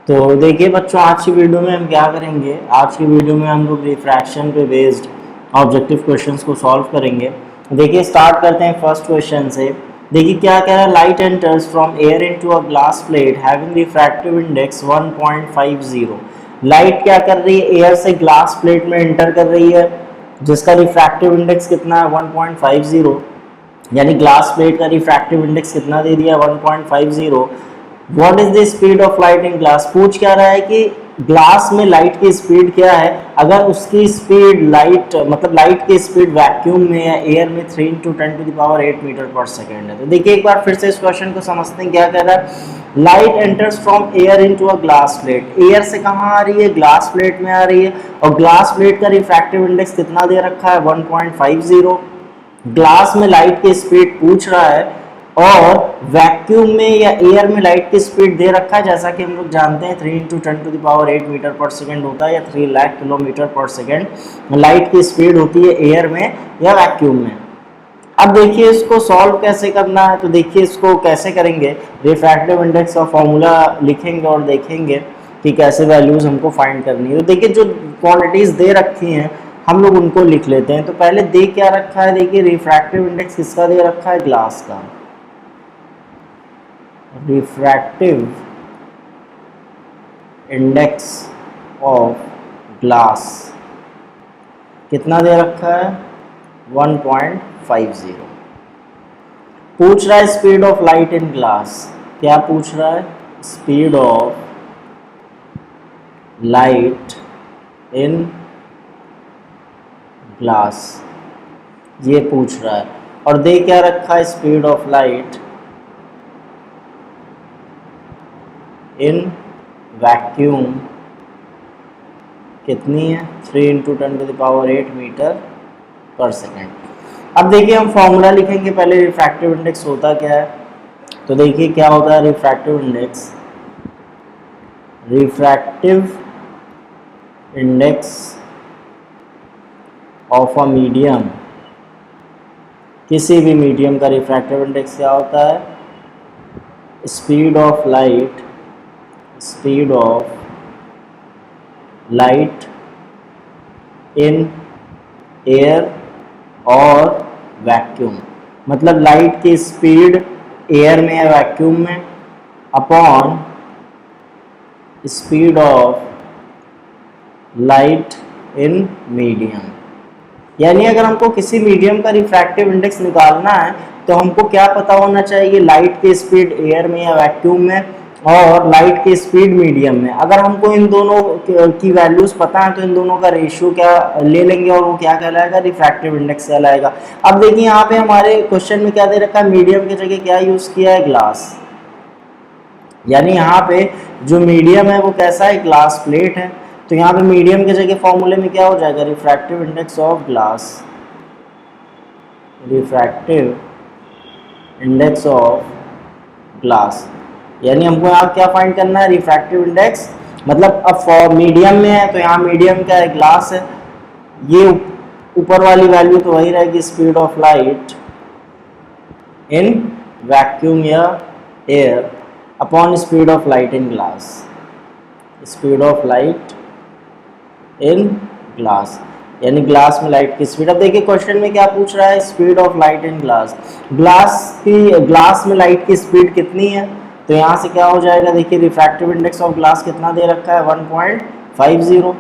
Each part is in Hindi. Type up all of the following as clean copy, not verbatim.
तो देखिए बच्चों, आज की वीडियो में हम क्या करेंगे, आज की वीडियो में हम लोग रिफ्रैक्शन पे बेस्ड ऑब्जेक्टिव क्वेश्चंस को सॉल्व करेंगे। देखिए स्टार्ट करते हैं फर्स्ट क्वेश्चन से। देखिए क्या कह रहा है, light enters from air into a glass plate having refractive index 1.50। Light क्या कर रही है, एयर से ग्लास प्लेट में एंटर कर रही है जिसका रिफ्रैक्टिव इंडेक्स कितना है 1.50। यानी ग्लास प्लेट का रिफ्रैक्टिव इंडेक्स कितना दे दिया 1.50। What is the speed of light in glass, पूछ क्या रहा है कि ग्लास में लाइट की स्पीड क्या है। अगर उसकी स्पीड लाइट मतलब लाइट की स्पीड वैक्यूम में या एयर में 3 इंटू 10⁸ मीटर पर सेकेंड है। तो देखिए एक बार फिर से इस क्वेश्चन को समझते हैं। क्या कह रहा है, light enters from air into a glass plate. Air से कहाँ आ रही है, ग्लास प्लेट में आ रही है, और ग्लास प्लेट का रिफ्रैक्टिव इंडेक्स कितना दे रखा है 1.50। ग्लास में लाइट की स्पीड पूछ रहा है, और वैक्यूम में या एयर में लाइट की स्पीड दे रखा है, जैसा कि हम लोग जानते हैं 3 इंटू 10⁸ मीटर पर सेकेंड होता है, या 3 लाख किलोमीटर पर सेकेंड लाइट की स्पीड होती है एयर में या वैक्यूम में। अब देखिए इसको सॉल्व कैसे करना है, तो देखिए इसको कैसे करेंगे, रिफ्रैक्टिव इंडेक्स का फॉर्मूला लिखेंगे और देखेंगे कि कैसे वैल्यूज हमको फाइंड करनी है। तो देखिए जो क्वांटिटीज दे रखी हैं हम लोग उनको लिख लेते हैं। तो पहले दे क्या रखा है, देखिए रिफ्रैक्टिव इंडेक्स किसका दे रखा है, ग्लास का। रिफ्रैक्टिव इंडेक्स ऑफ ग्लास कितना दे रखा है 1.50। पूछ रहा है speed of light in glass, क्या पूछ रहा है, speed of light in glass ये पूछ रहा है, और दे क्या रखा है, speed of light in vacuum कितनी है 3 इंटू 10⁸ मीटर पर सेकेंड। अब देखिए हम फॉर्मूला लिखेंगे, पहले रिफ्रैक्टिव इंडेक्स होता क्या है। तो देखिए क्या होता है refractive index, refractive index of a medium, किसी भी मीडियम का रिफ्रैक्टिव इंडेक्स क्या होता है, speed of light, speed of light in air और वैक्यूम। मतलब लाइट की स्पीड एयर में या वैक्यूम में upon speed of light in medium. यानी अगर हमको किसी मीडियम का रिफ्रैक्टिव इंडेक्स निकालना है तो हमको क्या पता होना चाहिए, लाइट की स्पीड एयर में या वैक्यूम में और लाइट की स्पीड मीडियम में। अगर हमको इन दोनों की वैल्यूज पता है तो इन दोनों का रेशियो क्या ले लेंगे और वो क्या कहलाएगा, रिफ्रैक्टिव इंडेक्स कहलाएगा। अब देखिए यहाँ पे हमारे क्वेश्चन में क्या दे रखा है, मीडियम की जगह क्या यूज किया है, ग्लास। यानी यहाँ पे जो मीडियम है वो कैसा है, ग्लास प्लेट है। तो यहाँ पे मीडियम की जगह फॉर्मूले में क्या हो जाएगा, refractive index of glass, refractive index of glass. यानी हमको यहाँ क्या फाइंड करना है, रिफ्रैक्टिव इंडेक्स। मतलब अब मीडियम में है तो यहाँ मीडियम क्या है, ग्लास है। ये ऊपर वाली वैल्यू तो वही रहेगी, speed of light in vacuum या air upon speed of light in glass, speed of light in glass. यानी ग्लास में लाइट की स्पीड। अब देखिए क्वेश्चन में क्या पूछ रहा है, speed of light in glass. Glass में लाइट की स्पीड कितनी है, तो यहाँ से क्या हो जाएगा, देखिए रिफ्रैक्टिव इंडेक्स ऑफ ग्लास कितना दे रखा है 1.50।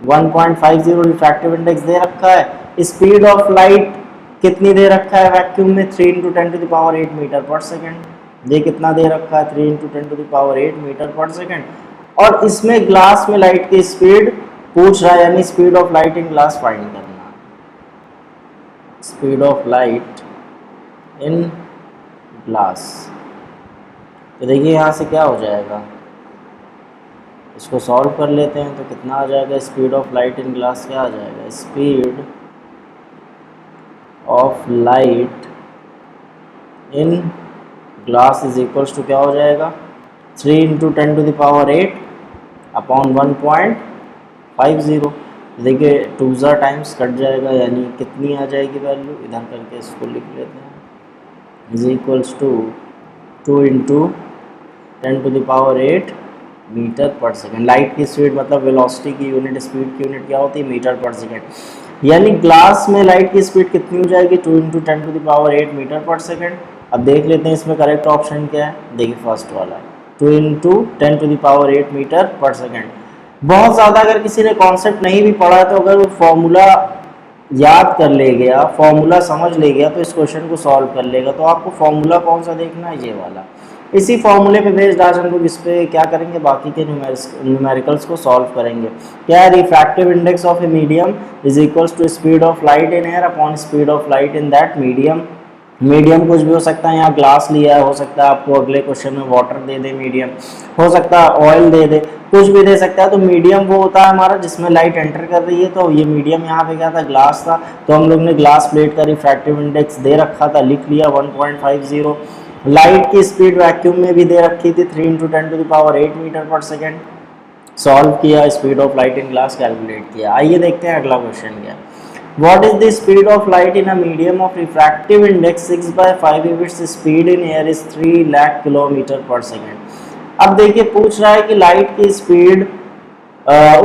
1.50 रिफ्रैक्टिव इंडेक्स दे रखा है। स्पीड ऑफ लाइट कितनी दे रखा है वैक्यूम में, 3 इंटू 10⁸ मीटर पर सेकेंड। ये कितना दे रखा है, 3 इंटू 10⁸ मीटर पर सेकेंड। और इसमें ग्लास में लाइट की स्पीड पूछ रहा है, यानी speed of light in glass find करना, speed of light in glass. तो देखिए यहाँ से क्या हो जाएगा, इसको सॉल्व कर लेते हैं तो कितना आ जाएगा, speed of light in glass क्या आ जाएगा, speed of light in glass is equals to क्या हो जाएगा, 3 इंटू 10⁸ अपॉन 1.50। देखिए 2 टाइम्स कट जाएगा, यानी कितनी आ जाएगी वैल्यू, इधर करके इसको लिख लेते हैं, is equals to 2 into 10⁸ metre पर सेकंड। लाइट की स्पीड मतलब वेलोसिटी की यूनिट, स्पीड की यूनिट क्या होती है, मीटर पर सेकंड। यानी ग्लास में लाइट की स्पीड कितनी हो जाएगी, 2 × 10⁸ मीटर पर सेकंड। अब देख लेते हैं इसमें करेक्ट ऑप्शन क्या है। देखिए फर्स्ट वाला 2 × 10⁸ मीटर पर सेकंड। बहुत ज़्यादा अगर किसी ने कॉन्सेप्ट नहीं भी पढ़ा है तो अगर वो फॉर्मूला याद कर ले गया, फॉर्मूला समझ ले गया तो इस क्वेश्चन को सॉल्व कर लेगा। तो आपको फॉर्मूला कौन सा देखना है, ये वाला। इसी फॉर्मूले पे बेस्ड आज हम लोग इस पे क्या करेंगे, बाकी के न्यूमेरिकल्स को सॉल्व करेंगे। क्या है, refractive index of a medium is equals to speed of light in air upon speed of light in that medium. Medium कुछ भी हो सकता है, यहाँ ग्लास लिया है, हो सकता है आपको अगले क्वेश्चन में वाटर दे दे मीडियम, हो सकता है ऑयल दे दे, कुछ भी दे सकता है। तो मीडियम वो होता है हमारा जिसमें लाइट एंटर कर रही है। तो ये मीडियम यहाँ पे क्या था, ग्लास था। तो हम लोग ने ग्लास प्लेट का रिफ्रैक्टिव इंडेक्स दे रखा था, लिख लिया 1.50। लाइट की स्पीड वैक्यूम में भी दे रखी थी 3 × 10⁸ मीटर पर सेकेंड। सॉल्व किया, speed of light in glass calculate किया। आइए देखते हैं अगला क्वेश्चन क्या। What is the speed of light in a medium of refractive index 6/5 if its speed in air is 3 lakh kilometre पर सेकेंड। अब देखिए पूछ रहा है कि लाइट की स्पीड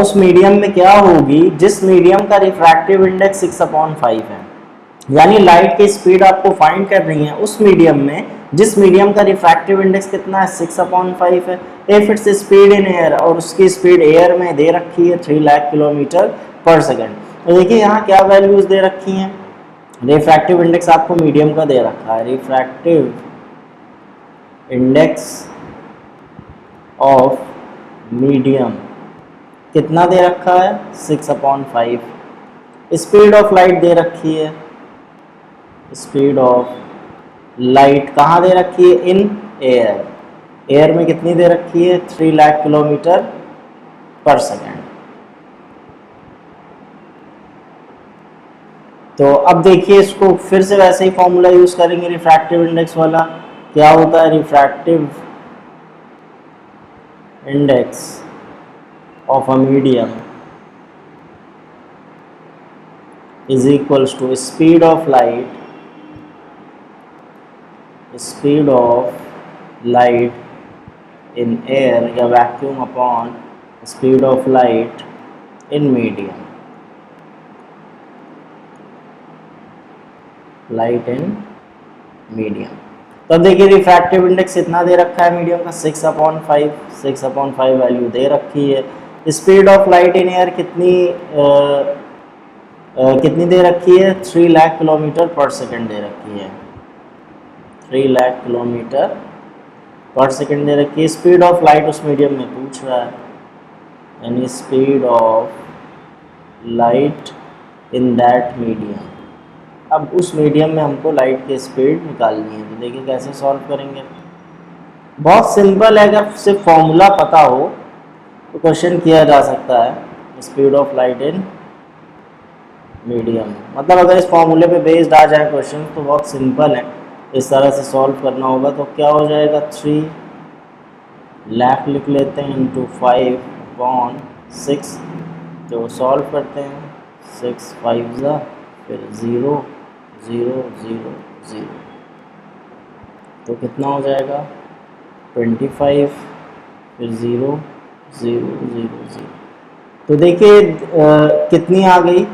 उस मीडियम में क्या होगी जिस मीडियम का रिफ्रैक्टिव इंडेक्स 6/5 है। यानी लाइट की स्पीड आपको फाइंड कर रही है उस मीडियम में जिस मीडियम का रिफ्रैक्टिव इंडेक्स कितना है, 6/5 है। If its speed in air, और उसकी स्पीड एयर में दे रखी है 3 लाख किलोमीटर पर सेकेंड। तो देखिए यहाँ क्या वैल्यूज दे रखी हैं, रिफ्रैक्टिव इंडेक्स आपको मीडियम का दे रखा है। रिफ्रैक्टिव इंडेक्स ऑफ मीडियम कितना दे रखा है, 6/5। स्पीड ऑफ लाइट दे रखी है, स्पीड ऑफ लाइट कहाँ दे रखी है, इन एयर। एयर में कितनी दे रखी है, 3 लाख किलोमीटर पर सेकेंड। तो अब देखिए इसको फिर से वैसे ही फॉर्मूला यूज करेंगे रिफ्रैक्टिव इंडेक्स वाला। क्या होता है, refractive index of a medium is equals to speed of light, speed of light in air या vacuum upon speed of light in medium, light in medium. तो देखिए रिफ्रैक्टिव इंडेक्स इतना दे रखा है मीडियम का, 6/5। 6/5 वैल्यू दे रखी है। Speed of light in air कितनी दे रखी है, 3 लाख किलोमीटर पर सेकेंड दे रखी है। 3 लाख किलोमीटर पर सेकेंड दे रखी है। स्पीड ऑफ लाइट उस मीडियम में पूछ रहा है, यानी speed of light in that medium. अब उस मीडियम में हमको लाइट की स्पीड निकालनी है। तो देखिए कैसे सॉल्व करेंगे, बहुत सिंपल है। अगर सिर्फ फॉर्मूला पता हो तो क्वेश्चन किया जा सकता है। Speed of light in medium, मतलब अगर इस फॉर्मूले पे बेस्ड आ जाए क्वेश्चन तो बहुत सिंपल है, इस तरह से सॉल्व करना होगा। तो क्या हो जाएगा, 3 लाख लिख लेते हैं इंटू 5/6। तो सॉल्व करते हैं, 6 5 ज़ा, फिर 0 0 0 0, तो कितना हो जाएगा 25, फिर 0 0 0 0। तो देखिए कितनी आ गई,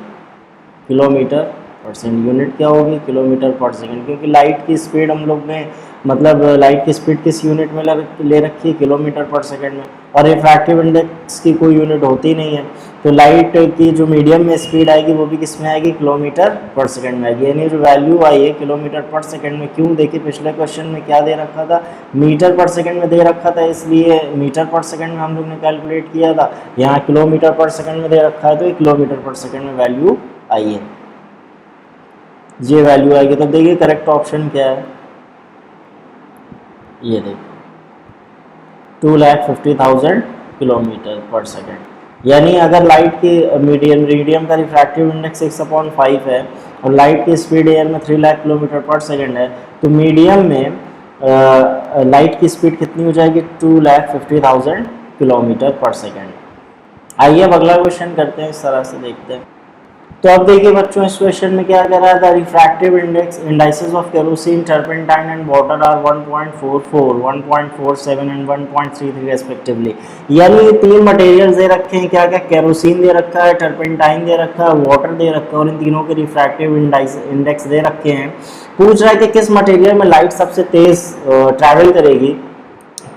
किलोमीटर परसेंट। यूनिट क्या होगी, किलोमीटर पर सेकंड, क्योंकि लाइट की स्पीड हम लोग ने मतलब लाइट की स्पीड किस यूनिट में ले रखी है, किलोमीटर पर सेकंड में। और रिफ्रैक्टिव इंडेक्स की कोई यूनिट होती नहीं है, तो लाइट की जो मीडियम में स्पीड आएगी वो भी किस में आएगी, किलोमीटर पर सेकंड में आएगी। यानी जो वैल्यू आई है किलोमीटर पर सेकंड में, क्यों, देखिए पिछले क्वेश्चन में क्या दे रखा था, मीटर पर सेकंड में दे रखा था, इसलिए मीटर पर सेकंड में हम लोग ने कैलकुलेट किया था। यहाँ किलोमीटर पर सेकंड में दे रखा है तो ये किलोमीटर पर सेकंड में वैल्यू आई है, ये वैल्यू आएगी। तो देखिए करेक्ट ऑप्शन क्या है, ये देखिए 2,50,000 किलोमीटर पर सेकंड। यानी अगर लाइट की मीडियम का रिफ्रैक्टिव इंडेक्स 6/5 है और लाइट की स्पीड एयर में 3 लाख किलोमीटर पर सेकंड है, तो मीडियम में लाइट की स्पीड कितनी हो जाएगी, 2,50,000 किलोमीटर पर सेकंड। आइए अब अगला क्वेश्चन करते हैं, इस तरह से देखते हैं। तो अब देखिए बच्चों इस क्वेश्चन में क्या कह रहा है, the refractive index indices of kerosene, turpentine and water are 1.44, 1.47 and 1.33 respectively. यानी ये तीन मटेरियल्स दे रखे हैं, क्या क्या, केरोसिन दे रखा है, टर्पेंटाइन दे रखा है, वाटर दे रखा है, और इन तीनों के रिफ्रैक्टिव इंडेक्स दे रखे हैं। पूछ रहा है कि किस मटेरियल में लाइट सबसे तेज ट्रैवल करेगी।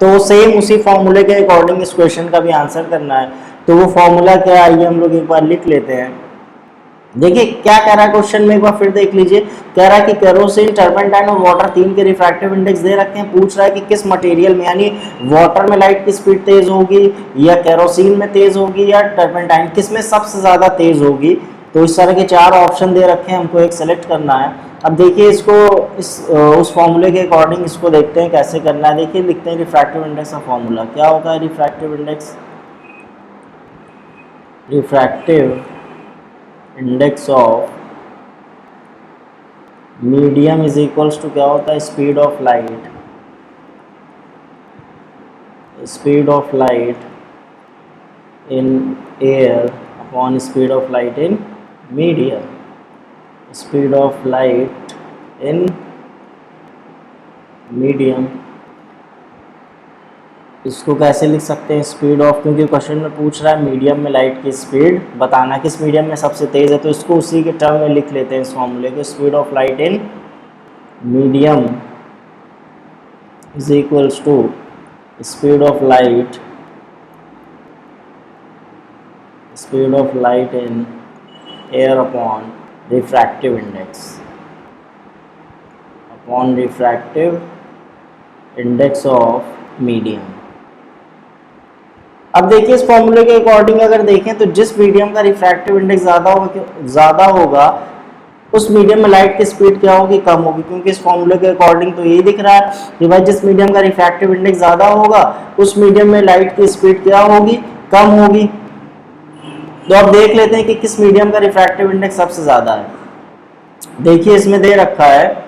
तो सेम उसी फॉर्मूले के अकॉर्डिंग इस क्वेश्चन का भी आंसर करना है। तो वो फॉर्मूला क्या है, आइए हम लोग एक बार लिख लेते हैं। देखिए क्या कह रहा है क्वेश्चन में, एक बार फिर देख लीजिए। कह रहा है कि केरोसिन, टर्पेंटाइन और वाटर तीन के रिफ्रैक्टिव इंडेक्स दे रखे हैं। पूछ रहा है कि किस मटेरियल में, यानी वाटर में लाइट की स्पीड तेज होगी, या केरोसिन में तेज होगी, या टर्पेंटाइन, किस में सबसे ज्यादा तेज होगी। तो इस तरह के चार ऑप्शन दे रखे हैं, हमको एक सेलेक्ट करना है। अब देखिए इसको उस फॉर्मूले के अकॉर्डिंग इसको देखते हैं कैसे करना है। देखिए लिखते हैं रिफ्रैक्टिव इंडेक्स का फॉर्मूला क्या होता है। Refractive index of medium is equals to क्या होता है, speed of light in air upon speed of light in medium. Speed of light in medium, इसको कैसे लिख सकते हैं, स्पीड ऑफ, क्योंकि क्वेश्चन में पूछ रहा है मीडियम में लाइट की स्पीड बताना, किस मीडियम में सबसे तेज है, तो इसको उसी के टर्म में लिख लेते हैं इस फॉर्मूले को। Speed of light in medium is equals to speed of light in air upon refractive index of medium. अब देखिए इस फॉर्मूले के अकॉर्डिंग अगर देखें तो जिस मीडियम का रिफ्रैक्टिव इंडेक्स ज्यादा होगा उस मीडियम में लाइट की स्पीड क्या होगी, कम होगी। क्योंकि इस फॉर्मूले के अकॉर्डिंग तो यही दिख रहा है कि भाई जिस मीडियम का रिफ्रैक्टिव इंडेक्स ज्यादा होगा उस मीडियम में लाइट की स्पीड क्या होगी, कम होगी। तो अब देख लेते हैं कि किस मीडियम का रिफ्रैक्टिव इंडेक्स सबसे ज्यादा है। देखिए इसमें दे रखा है,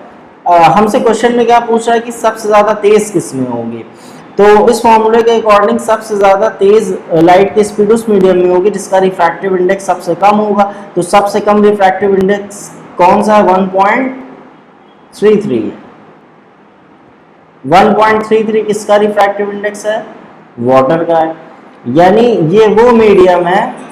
हमसे क्वेश्चन में क्या पूछ रहा है कि सबसे ज्यादा तेज किस में होगी। तो इस फॉर्मूले के अकॉर्डिंग सबसे ज्यादा तेज लाइट की स्पीड उस मीडियम में होगी जिसका रिफ्रैक्टिव इंडेक्स सबसे कम होगा। तो सबसे कम रिफ्रैक्टिव इंडेक्स कौन सा है, 1.33। 1.33 किसका रिफ्रैक्टिव इंडेक्स है, वाटर का है। यानी ये वो मीडियम है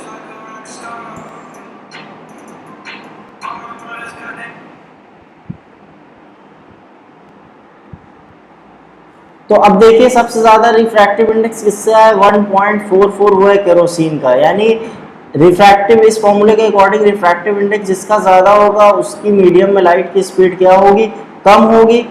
तो अब देखिए सबसे ज्यादा रिफ्रैक्टिव इंडेक्स किससे है, 1.44 वो है केरोसिन का। यानी रिफ्रैक्टिव, इस फॉर्मूले के अकॉर्डिंग रिफ्रैक्टिव इंडेक्स जिसका ज्यादा होगा उसकी मीडियम में लाइट की स्पीड क्या होगी, कम होगी।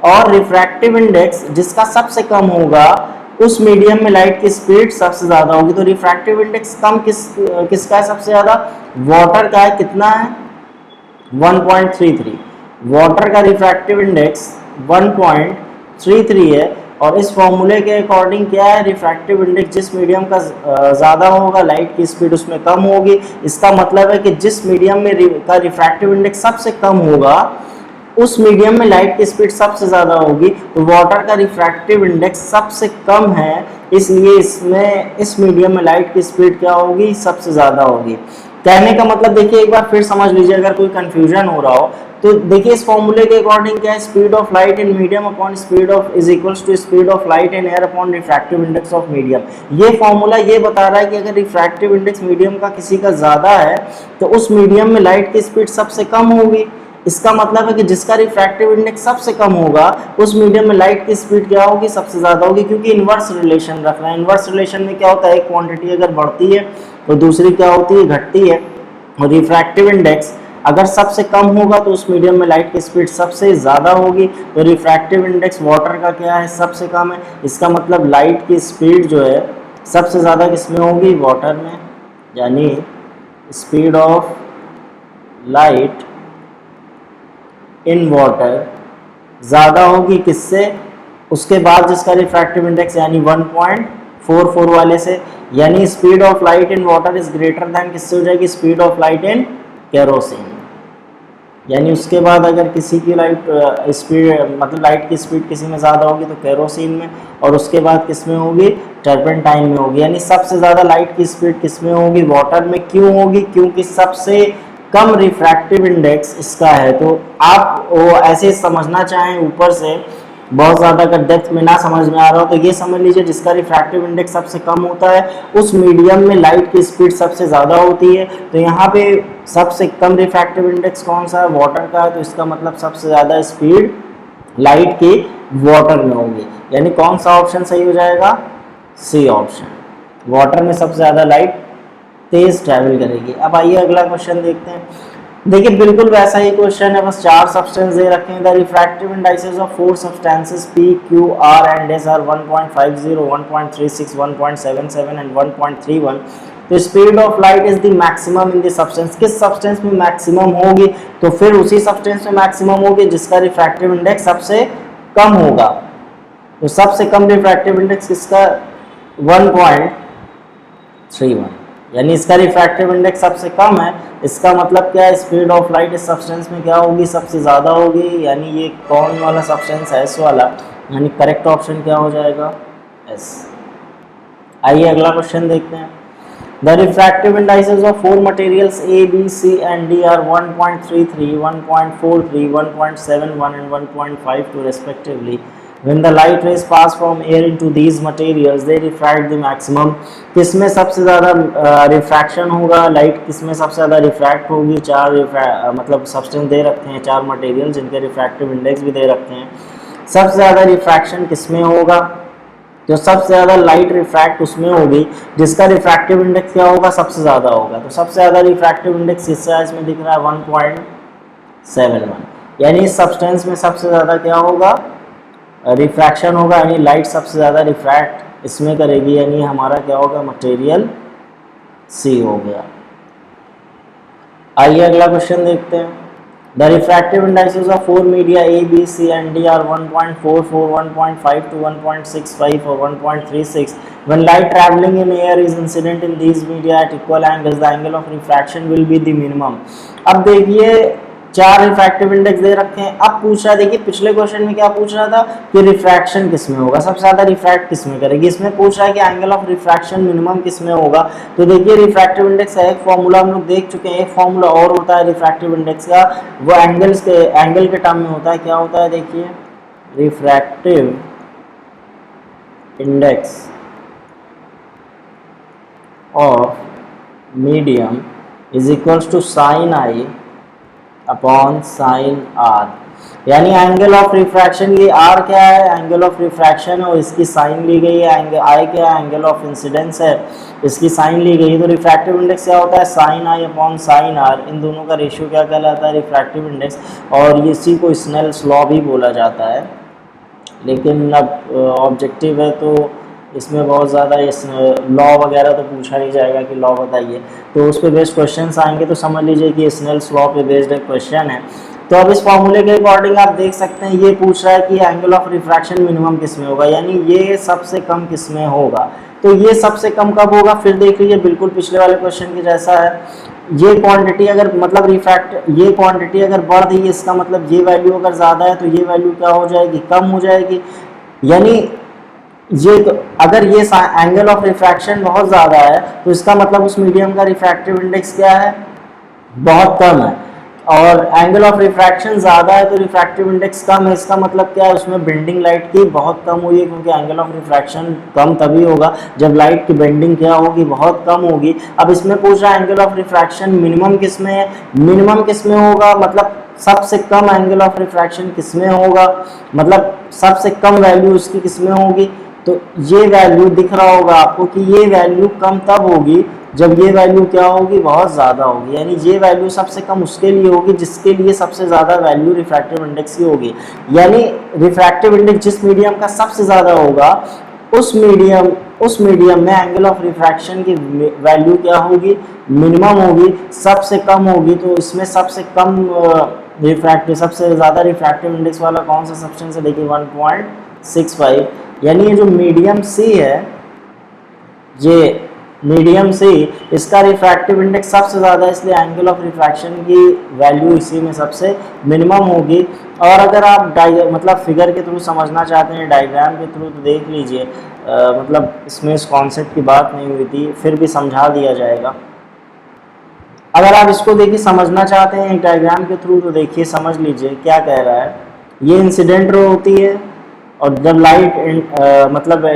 और रिफ्रैक्टिव इंडेक्स जिसका सबसे कम होगा उस मीडियम में लाइट की स्पीड सबसे ज्यादा होगी। तो रिफ्रैक्टिव इंडेक्स कम किसका है सबसे ज्यादा, वाटर का है। कितना है, 1.33। वाटर का रिफ्रैक्टिव इंडेक्स 1.33 है। और इस फॉर्मूले के अकॉर्डिंग क्या है, रिफ्रैक्टिव इंडेक्स जिस मीडियम का ज़्यादा होगा लाइट की स्पीड उसमें कम होगी। इसका मतलब है कि जिस मीडियम में का रिफ्रैक्टिव इंडेक्स सबसे कम होगा उस मीडियम में लाइट की स्पीड सबसे ज़्यादा होगी। तो वाटर का रिफ्रैक्टिव इंडेक्स सबसे कम है, इसलिए इसमें इस मीडियम में लाइट की स्पीड क्या होगी, सबसे ज़्यादा होगी। कहने का मतलब देखिए एक बार फिर समझ लीजिए अगर कोई कंफ्यूजन हो रहा हो तो देखिए इस फॉर्मूले के अकॉर्डिंग क्या है, speed of light in medium upon speed of is equals to speed of light in air upon refractive index of medium. ये फॉर्मूला ये बता रहा है कि अगर रिफ्रैक्टिव इंडेक्स मीडियम का किसी का ज्यादा है तो उस मीडियम में लाइट की स्पीड सबसे कम होगी। इसका मतलब है कि जिसका रिफ्रैक्टिव इंडेक्स सबसे कम होगा उस मीडियम में लाइट की स्पीड क्या होगी, सबसे ज्यादा होगी। क्योंकि इनवर्स रिलेशन रख रहा है। इनवर्स रिलेशन में क्या होता है, एक क्वांटिटी अगर बढ़ती है तो दूसरी क्या होती है, घटती है। और रिफ्रैक्टिव इंडेक्स अगर सबसे कम होगा तो उस मीडियम में लाइट की स्पीड सबसे ज़्यादा होगी। तो रिफ्रैक्टिव इंडेक्स वाटर का क्या है, सबसे कम है। इसका मतलब लाइट की स्पीड जो है सबसे ज़्यादा किस में होगी, वाटर में। यानी speed of light in water ज़्यादा होगी किससे, उसके बाद जिसका रिफ्रैक्टिव इंडेक्स यानी 1.44 वाले से। यानी speed of light in water is greater than किससे हो जाएगी, speed of light in kerosene. यानी उसके बाद अगर किसी की लाइट स्पीड मतलब लाइट की स्पीड किसी में ज़्यादा होगी तो केरोसिन में, और उसके बाद किस में होगी, टर्पेंटाइन में होगी। यानी सबसे ज़्यादा लाइट की स्पीड किस में होगी, वाटर में। क्यों होगी, क्योंकि सबसे कम रिफ्रैक्टिव इंडेक्स इसका है। तो आप वो ऐसे समझना चाहें ऊपर से, बहुत ज़्यादा अगर डेप्थ में ना समझ में आ रहा हो तो ये समझ लीजिए जिसका रिफ्रैक्टिव इंडेक्स सबसे कम होता है उस मीडियम में लाइट की स्पीड सबसे ज़्यादा होती है। तो यहाँ पे सबसे कम रिफ्रैक्टिव इंडेक्स कौन सा है, वाटर का है, तो इसका मतलब सबसे ज़्यादा स्पीड लाइट की वाटर में होगी, यानी कौन सा ऑप्शन सही हो जाएगा, सी ऑप्शन, वाटर में सबसे ज़्यादा लाइट तेज ट्रैवल करेगी। अब आइए अगला क्वेश्चन देखते हैं। देखिए बिल्कुल वैसा ही क्वेश्चन है, बस 4 सब्सटेंस दे रखे हैं। The refractive indices of 4 substances P Q R and S R 1.50 1.36 1.77 and 1.31। तो speed of light is the maximum in the substance, किस सब्सटेंस में मैक्सिमम होगी, तो फिर उसी सब्सटेंस में मैक्सिमम होगी जिसका रिफ्रैक्टिव इंडेक्स सबसे कम होगा। तो सबसे कम रिफ्रैक्टिव इंडेक्स किसका, 1.31, यानी इसका रिफ्रैक्टिव इंडेक्स सबसे कम है। इसका मतलब क्या है, स्पीड ऑफ लाइट इस सब्सटेंस में क्या होगी, सबसे ज़्यादा होगी, यानी ये कौन वाला सब्सटेंस है, एस वाला, यानी करेक्ट ऑप्शन क्या हो जाएगा, एस। आइए अगला क्वेश्चन देखते हैं। The refractive indices of 4 materials A, B, C and D are 1.33, 1.43, 1.71 and 1.52 respectively. When the light rays pass from air into these materials, they refract the maximum. किसमें सबसे ज़्यादा रिफ्रैक्शन होगा, लाइट किसमें सबसे ज़्यादा रिफ्रैक्ट होगी, मतलब सब्सटेंस दे रखते हैं 4 मटेरियल जिनके रिफ्रैक्टिव इंडेक्स भी दे रखते हैं। सबसे ज़्यादा रिफ्रैक्शन किसमें होगा, तो सबसे ज़्यादा लाइट रिफ्रैक्ट उसमें होगी जिसका रिफ्रैक्टिव इंडेक्स क्या होगा, सबसे ज़्यादा होगा। तो सबसे ज़्यादा रिफ्रैक्टिव इंडेक्स किसका इसमें दिख रहा है, 1.71, यानी इस सब्सटेंस में सबसे ज़्यादा क्या होगा, रिफ्रैक्शन होगा, यानी लाइट सबसे ज़्यादा रिफ्रैक्ट इसमें करेगी, यानी हमारा क्या होगा, मटेरियल सी हो गया। आइए अगला क्वेश्चन देखते हैं। The refractive indices of 4 media A, B, C and D are 1.44, 1.52, 1.65 or 1.36. When light traveling in air is incident in these media at equal angles, the angle of refraction will be the minimum. अब देखिए 4 रिफ्रैक्टिव इंडेक्स दे रखे हैं। अब पूछ रहा है, देखिए पिछले क्वेश्चन में क्या पूछ रहा था कि रिफ्रैक्शन किस में होगा, सबसे ज़्यादा रिफ्रैक्ट किस में करेगी, इसमें पूछ रहा है कि एंगल ऑफ रिफ्रैक्शन मिनिमम किस में होगा। तो देखिए रिफ्रैक्टिव इंडेक्स का एक फॉर्मूला हम लोग देख चुके हैं, एक फॉर्मूला और होता है रिफ्रैक्टिव इंडेक्स का, वो एंगल के टर्म में होता है। क्या होता है, देखिए refractive index of medium is equals to sine i upon sine r, यानी एंगल ऑफ रिफ्रैक्शन, ये आर क्या है, एंगल ऑफ रिफ्रैक्शन है और इसकी साइन ली गई है, आई क्या है, एंगल ऑफ इंसिडेंस है, इसकी साइन ली गई है। तो रिफ्रैक्टिव इंडेक्स क्या होता है, sine i upon sine r, इन दोनों का रेशियो क्या कहलाता है, रिफ्रैक्टिव इंडेक्स। और इसी को स्नेल्स लॉ भी बोला जाता है, लेकिन अब ऑब्जेक्टिव है तो इसमें बहुत ज़्यादा इस लॉ वगैरह तो पूछा नहीं जाएगा कि लॉ बताइए, तो उस पर बेस्ड क्वेश्चंस आएंगे, तो समझ लीजिए कि स्नेल्स लॉ पे बेस्ड एक क्वेश्चन है। तो अब इस फॉर्मूले के अकॉर्डिंग आप देख सकते हैं, ये पूछ रहा है कि एंगल ऑफ रिफ्रैक्शन मिनिमम किस में होगा, यानी ये सबसे कम किस में होगा। तो ये सबसे कम कब होगा, फिर देख लीजिए बिल्कुल पिछले वाले क्वेश्चन की जैसा है, ये क्वांटिटी अगर मतलब ये क्वांटिटी अगर बढ़ रही है, इसका मतलब ये वैल्यू अगर ज़्यादा है तो ये वैल्यू क्या हो जाएगी, कम हो जाएगी। यानी ये अगर ये एंगल ऑफ रिफ्रैक्शन बहुत ज़्यादा है तो इसका मतलब उस मीडियम का रिफ्रैक्टिव इंडेक्स क्या है, बहुत कम है। और एंगल ऑफ रिफ्रैक्शन ज़्यादा है तो रिफ्रैक्टिव इंडेक्स कम है, इसका मतलब क्या है, उसमें बेंडिंग लाइट की बहुत कम हुई है, क्योंकि एंगल ऑफ रिफ्रैक्शन कम तभी होगा जब लाइट की बेंडिंग क्या होगी, बहुत कम होगी। अब इसमें पूछ रहा है एंगल ऑफ रिफ्रैक्शन मिनिमम किस में है, मिनिमम किस में होगा, मतलब सबसे कम एंगल ऑफ रिफ्रैक्शन किस में होगा, मतलब सबसे कम वैल्यू उसकी किस में होगी। तो ये वैल्यू दिख रहा होगा आपको कि ये वैल्यू कम तब होगी जब ये वैल्यू क्या होगी, बहुत ज़्यादा होगी, यानी ये वैल्यू सबसे कम उसके लिए होगी जिसके लिए सबसे ज़्यादा वैल्यू रिफ्रैक्टिव इंडेक्स की होगी। यानी रिफ्रैक्टिव इंडेक्स जिस मीडियम का सबसे ज़्यादा होगा उस मीडियम में एंगल ऑफ रिफ्रैक्शन की वैल्यू क्या होगी, मिनिमम होगी, सबसे कम होगी। तो इसमें सबसे कम सबसे ज़्यादा रिफ्रैक्टिव इंडेक्स वाला कौन सा सब्सटेंस है, देखिए 1.65, यानी ये जो मीडियम सी है, ये मीडियम सी, इसका रिफ्रैक्टिव इंडेक्स सबसे ज़्यादा, इसलिए एंगल ऑफ रिफ्रैक्शन की वैल्यू इसी में सबसे मिनिमम होगी। और अगर आप मतलब फिगर के थ्रू समझना चाहते हैं, डायग्राम के थ्रू, तो देख लीजिए, मतलब इसमें इस कॉन्सेप्ट की बात नहीं हुई थी, फिर भी समझा दिया जाएगा। अगर आप इसको देखिए समझना चाहते हैं एक डायग्राम के थ्रू, तो देखिए समझ लीजिए क्या कह रहा है। ये इंसिडेंट रो होती है, और जब लाइट मतलब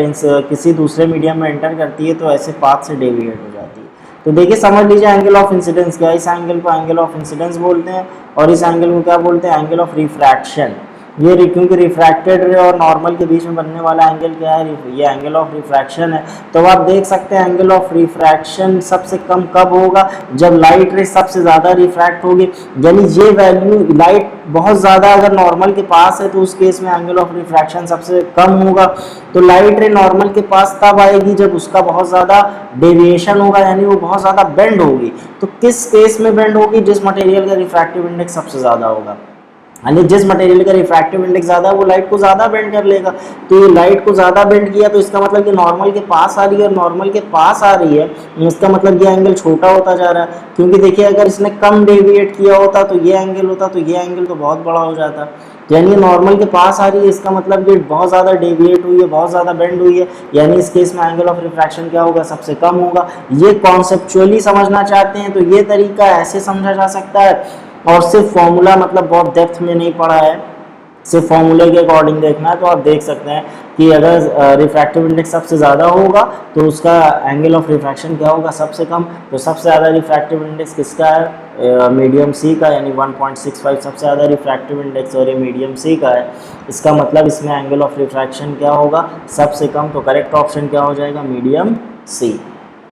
किसी दूसरे मीडियम में एंटर करती है तो ऐसे पाथ से डेविएट हो जाती है। तो देखिए समझ लीजिए एंगल ऑफ इंसिडेंस क्या है। इस एंगल को एंगल ऑफ इंसिडेंस बोलते हैं, और इस एंगल को क्या बोलते हैं, एंगल ऑफ रिफ्रैक्शन। ये क्योंकि रिफ्रैक्टेड रे और नॉर्मल के बीच में बनने वाला एंगल क्या है, ये एंगल ऑफ रिफ्रैक्शन है। तो आप देख सकते हैं एंगल ऑफ रिफ्रैक्शन सबसे कम कब होगा, जब लाइट रे सबसे ज़्यादा रिफ्रैक्ट होगी। यानी ये वैल्यू, लाइट बहुत ज़्यादा अगर नॉर्मल के पास है तो उस केस में एंगल ऑफ रिफ्रैक्शन सबसे कम होगा। तो लाइट रे नॉर्मल के पास तब आएगी जब उसका बहुत ज़्यादा डेविएशन होगा, यानी वो बहुत ज़्यादा बेंड होगी। तो किस केस में बेंड होगी, जिस मटेरियल का रिफ्रैक्टिव इंडेक्स सबसे ज़्यादा होगा, यानी जिस मटेरियल का रिफ्रैक्टिव इंडेक्स ज़्यादा है वो लाइट को ज़्यादा बेंड कर लेगा। तो ये लाइट को ज़्यादा बेंड किया तो इसका मतलब कि नॉर्मल के पास आ रही है, और नॉर्मल के पास आ रही है इसका मतलब ये एंगल छोटा होता जा रहा है। क्योंकि देखिए अगर इसने कम डेविएट किया होता तो ये एंगल होता, तो ये एंगल तो बहुत बड़ा हो जाता। यानी नॉर्मल के पास आ रही है, इसका मतलब ये बहुत ज़्यादा डेविएट हुई है, बहुत ज़्यादा बेंड हुई है, यानी इस केस में एंगल ऑफ रिफ्रैक्शन क्या होगा, सबसे कम होगा। ये कॉन्सेप्चुअली समझना चाहते हैं तो ये तरीका ऐसे समझा जा सकता है, और सिर्फ फॉर्मूला मतलब बहुत डेप्थ में नहीं पढ़ा है, सिर्फ फॉर्मूले के अकॉर्डिंग देखना है तो आप देख सकते हैं कि अगर रिफ्रैक्टिव इंडेक्स सबसे ज़्यादा होगा तो उसका एंगल ऑफ रिफ्रैक्शन क्या होगा, सबसे कम। तो सबसे ज़्यादा रिफ्रैक्टिव इंडेक्स किसका है, मीडियम सी का, यानी 1.65 सबसे ज़्यादा रिफ्रैक्टिव इंडेक्स और ये मीडियम सी का है। इसका मतलब इसमें एंगल ऑफ रिफ्रैक्शन क्या होगा, सबसे कम। तो करेक्ट ऑप्शन क्या हो जाएगा, मीडियम सी।